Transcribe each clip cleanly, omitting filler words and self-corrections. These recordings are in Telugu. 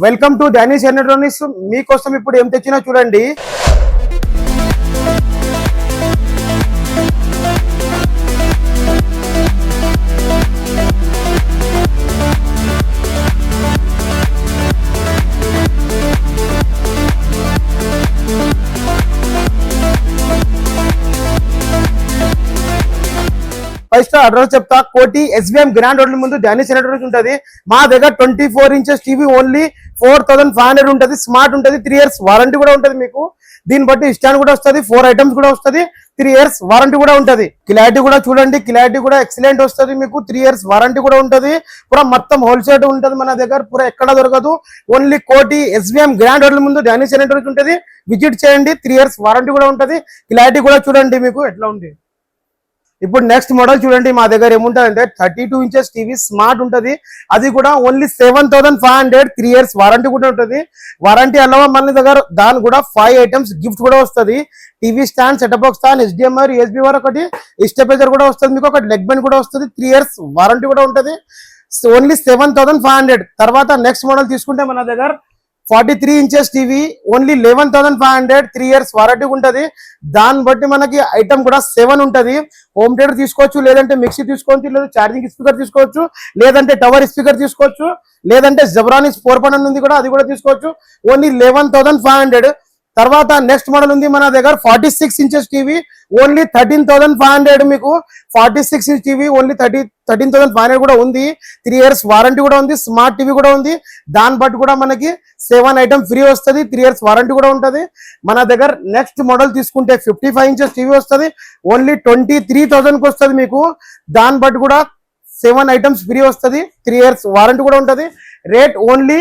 Welcome to Danish electronics. మీకోసం ఇప్పుడు ఏం తెచ్చినా చూడండి. ఫస్ట్ అడ్రస్ చెప్తా. కోటి ఎస్బిఎం గ్రాండ్ రోడ్ ముందు డానిష్ ఎలక్ట్రానిక్స్ ఉంటుంది. మా దగ్గర 24 ఇంచెస్ టీవీ ఓన్లీ 4500 ఉంటుంది. స్మార్ట్ ఉంటుంది. 3 years వారంటీ కూడా ఉంటుంది మీకు. దీన్ని బట్టి స్టాండ్ కూడా వస్తుంది, 4 ఐటమ్స్ కూడా వస్తుంది, 3 years వారంటీ కూడా ఉంటుంది. క్లారిటీ కూడా చూడండి, క్లారిటీ కూడా ఎక్సలెంట్ వస్తుంది మీకు. 3 years వారంటీ కూడా ఉంటుంది. పూరా మొత్తం హోల్సేల్ ఉంటుంది మన దగ్గర, పూరా ఎక్కడ దొరకదు. ఓన్లీ కోటి ఎస్బిఎం గ్రాండ్ రోడ్ ముందు డానిష్ ఎలక్ట్రానిక్స్ ఉంటుంది. విజిట్ చేయండి. 3 years వారంటీ కూడా ఉంటుంది. క్లారిటీ కూడా చూడండి మీకు ఎట్లా ఉంది. ఇప్పుడు నెక్స్ట్ మోడల్ చూడండి. మా దగ్గర ఏముంటుంది అంటే 32 ఇంచెస్ టీవీ స్మార్ట్ ఉంటుంది. అది కూడా ఓన్లీ 7500, 3 years వారంటీ కూడా ఉంటుంది. వారంటీ అలవా మన దగ్గర దాని కూడా 5 ఐటమ్స్ గిఫ్ట్ కూడా వస్తుంది. TV stand, setup box stand, HDMI, USB వరకు ఒకటి స్టెబిలైజర్ కూడా వస్తుంది మీకు. ఒకటి లెగ్ బెండ్ కూడా వస్తుంది. 3 years వారంటీ కూడా ఉంటుంది. ఓన్లీ 7500. తర్వాత నెక్స్ట్ మోడల్ తీసుకుంటే మన దగ్గర 43 inches TV only 11500, 3 years warranty ఉంటుంది. దాన్ని బట్టి మనకి ఐటమ్ కూడా 7 ఉంటుంది. హోమ్ థియేటర్ తీసుకోవచ్చు, లేదంటే మిక్సీ తీసుకోవచ్చు, లేదా ఛార్జింగ్ స్పీకర్ తీసుకోవచ్చు, లేదంటే టవర్ స్పీకర్ తీసుకోవచ్చు, లేదంటే జబ్రానిక్స్ 4.1 ఉంది కూడా, అది కూడా తీసుకోవచ్చు. ఓన్లీ 11500. తర్వాత నెక్స్ట్ మోడల్ ఉంది మన దగ్గర 46 ఇంచెస్ టీవీ ఓన్లీ 13500 మీకు. 46 ఇంచ్ టీవీ ఓన్లీ 13,500 కూడా ఉంది. 3 years వారంటీ కూడా ఉంది. స్మార్ట్ టీవీ కూడా ఉంది. దాన్ని బట్టి కూడా మనకి 7 ఐటమ్ ఫ్రీ వస్తుంది. 3 years వారంటీ కూడా ఉంటుంది మన దగ్గర. నెక్స్ట్ మోడల్ తీసుకుంటే 55 ఇంచెస్ టీవీ వస్తుంది. ఓన్లీ 23,000కి వస్తుంది మీకు. దాన్ని బట్టి కూడా 7 ఐటమ్స్ ఫ్రీ వస్తుంది. 3 years వారంటీ కూడా ఉంటుంది. రేట్ ఓన్లీ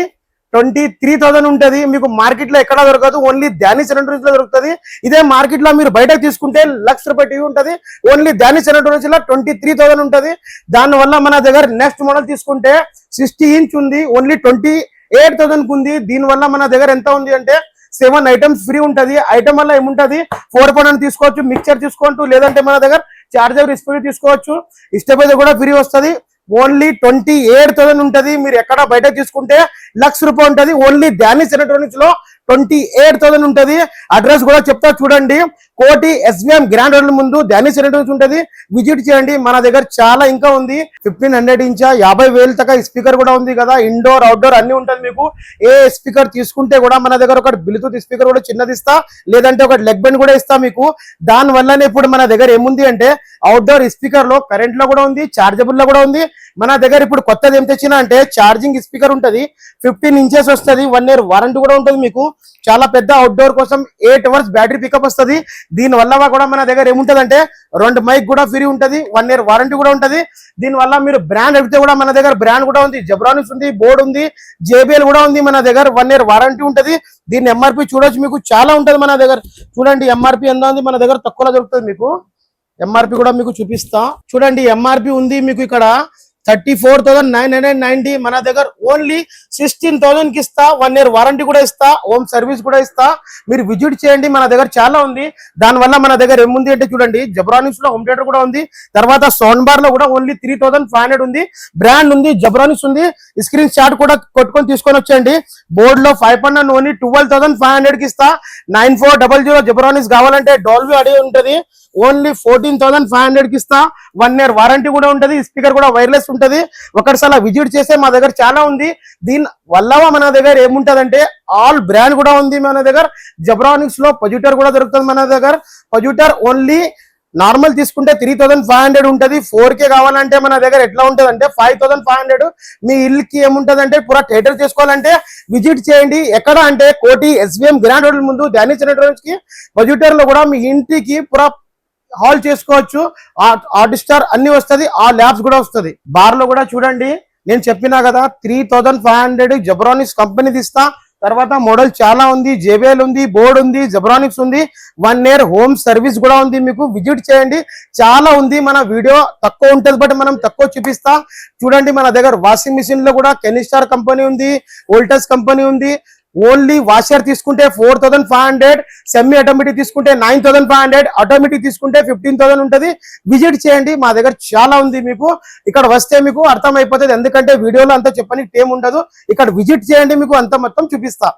23,000 ఉంటుంది మీకు. మార్కెట్ లో ఎక్కడ దొరకదు, ఓన్లీ డానిష్ ఎలక్ట్రానిక్స్ లో దొరుకుతుంది. ఇదే మార్కెట్ లో మీరు బయటకు తీసుకుంటే ₹1,00,000 టీవీ ఉంటుంది. ఓన్లీ డానిష్ ఎలక్ట్రానిక్స్ లో 23,000 ఉంటుంది. దానివల్ల మన దగ్గర నెక్స్ట్ మోడల్ తీసుకుంటే 60 ఇంచ్ ఉంది. ఓన్లీ 28,000 ఉంది. దీనివల్ల మన దగ్గర ఎంత ఉంది అంటే 7 ఐటమ్స్ ఫ్రీ ఉంటుంది. ఐటమ్ వల్ల ఏముంటుంది, 4.1 తీసుకోవచ్చు, మిక్చర్ తీసుకోవచ్చు, లేదంటే మన దగ్గర చార్జర్ స్పీకర్ తీసుకోవచ్చు, స్టెబిలైజర్ కూడా ఫ్రీ వస్తుంది. ఓన్లీ 28,000 ఉంటుంది. మీరు ఎక్కడ బయట తీసుకుంటే ₹1,00,000 ఉంటుంది. ఓన్లీ డానిష్ ఎలక్ట్రానిక్స్ లో 28,000 ఉంటుంది. అడ్రస్ కూడా చెప్తా చూడండి. కోటి ఎస్బిఎం గ్రాండ్ రోడ్ ముందు డానిష్ ఎలక్ట్రానిక్స్ ఉంటుంది. విజిట్ చేయండి. మన దగ్గర చాలా ఇంకా ఉంది. 1500 ఇంచా 50,000 దాకా స్పీకర్ కూడా ఉంది కదా. ఇండోర్ అవుట్డోర్ అన్ని ఉంటుంది మీకు. ఏ స్పీకర్ తీసుకుంటే కూడా మన దగ్గర ఒక బ్లూటూత్ స్పీకర్ కూడా చిన్నది ఇస్తా, లేదంటే ఒక లెగ్ బెండ్ కూడా ఇస్తా మీకు. దాని వల్లనే ఇప్పుడు మన దగ్గర ఏముంది అంటే అవుట్డోర్ స్పీకర్ లో కరెంట్ లో కూడా ఉంది, చార్జబుల్ లో కూడా ఉంది. మన దగ్గర ఇప్పుడు కొత్తది ఏం తెచ్చినా అంటే ఛార్జింగ్ స్పీకర్ ఉంటుంది. 15 ఇంచెస్ వస్తుంది. 1 year వారంటీ కూడా ఉంటుంది మీకు. చాలా పెద్ద అవుట్డోర్ కోసం 8 hours బ్యాటరీ పికప్ వస్తుంది. దీని వల్ల కూడా మన దగ్గర ఏముంటది అంటే 2 మైక్ కూడా ఫ్రీ ఉంటుంది. 1 year వారంటీ కూడా ఉంటుంది. దీని వల్ల మీరు బ్రాండ్ అడిగితే కూడా మన దగ్గర బ్రాండ్ కూడా ఉంది. జబ్రానిక్స్ ఉంది, బోర్డ్ ఉంది, JBL కూడా ఉంది మన దగ్గర. 1 year వారంటీ ఉంటుంది. దీని MRP చూడొచ్చు మీకు. చాలా ఉంటుంది మన దగ్గర. చూడండి MRP ఎంత ఉంది మన దగ్గర, తక్కువలో దొరుకుతుంది మీకు. MRP కూడా మీకు చూపిస్తా చూడండి. MRP ఉంది మీకు ఇక్కడ 34,990. మన దగ్గర ఓన్లీ 16,000 కి ఇస్తా. 1 year వారంటీ కూడా ఇస్తా, హోమ్ సర్వీస్ కూడా ఇస్తా. మీరు విజిట్ చేయండి. మన దగ్గర చాలా ఉంది. దానివల్ల మన దగ్గర ఏముంది అంటే చూడండి, జబ్రానిక్స్ లో హోమ్ థియేటర్ కూడా ఉంది. తర్వాత సౌండ్ బార్ లో కూడా ఓన్లీ 3,500 ఉంది. బ్రాండ్ ఉంది, జబ్రానిక్స్ ఉంది. స్క్రీన్ షాట్ కూడా కొట్టుకొని తీసుకొని వచ్చేయండి. బోర్డ్ లో 5.1 ఓన్లీ 12,500 కి ఇస్తా. 9400 జబ్రానిక్స్ కావాలంటే డాల్బీ ఆడియో ఉంటుంది. ఓన్లీ 14,500 కి ఇస్తా. 1 year వారంటీ కూడా ఉంటుంది. స్పీకర్ కూడా వైర్లెస్ ఉంటుంది. ఒకసారి విజిట్ చేస్తే మా దగ్గర చాలా ఉంది. దీని వల్ల మన దగ్గర ఏముంటదంటే ఆల్ బ్రాండ్ కూడా ఉంది మన దగ్గర. జబ్రానిక్స్ లో పొజిటర్ కూడా దొరుకుతుంది మన దగ్గర. పొజిటర్ ఓన్లీ నార్మల్ తీసుకుంటే 3,500 ఉంటుంది. 4K కావాలంటే మన దగ్గర ఎట్లా ఉంటుంది అంటే 5,500. మీ ఇల్లుకి ఏముంటదంటే పూరా థియేటర్ చేసుకోవాలంటే విజిట్ చేయండి. ఎక్కడ అంటే కోటి ఎస్బిఎం గ్రాండ్ రోడ్ ముందు డానిష్ ఎలక్ట్రానిక్స్ కి. పొజిటర్ లో కూడా మీ ఇంటికి పూరా హాల్ చేసుకోవచ్చు. హాట్ స్టార్ అన్ని వస్తుంది. ఆ ల్యాబ్స్ కూడా వస్తుంది. బార్ లో కూడా చూడండి, నేను చెప్పినా కదా 3,500 జబ్రానిక్స్ కంపెనీ తీస్తా. తర్వాత మోడల్ చాలా ఉంది. JBL ఉంది, బోర్డ్ ఉంది, జబ్రానిక్స్ ఉంది. 1 year హోమ్ సర్వీస్ కూడా ఉంది మీకు. విజిట్ చేయండి. చాలా ఉంది. మన వీడియో తక్కువ ఉంటుంది బట్ మనం తక్కువ చూపిస్తా చూడండి. మన దగ్గర వాషింగ్ మిషన్ లో కూడా కెనిస్టార్ కంపెనీ ఉంది, వోల్టాస్ కంపెనీ ఉంది. ఓన్లీ వాషర్ తీసుకుంటే 4500, సెమీ ఆటోమేటిక్ తీసుకుంటే 9500, ఆటోమేటిక్ తీసుకుంటే 15000 ఉంటది. విజిట్ చేయండి, మా దగ్గర చాలా ఉంది. మీకు ఇక్కడ వస్తే మీకు అర్థమైపోతుంది, ఎందుకంటే వీడియోలో అంతా చెప్పని టైం ఉండదు. ఇక్కడ విజిట్ చేయండి, మీకు అంత మొత్తం చూపిస్తా.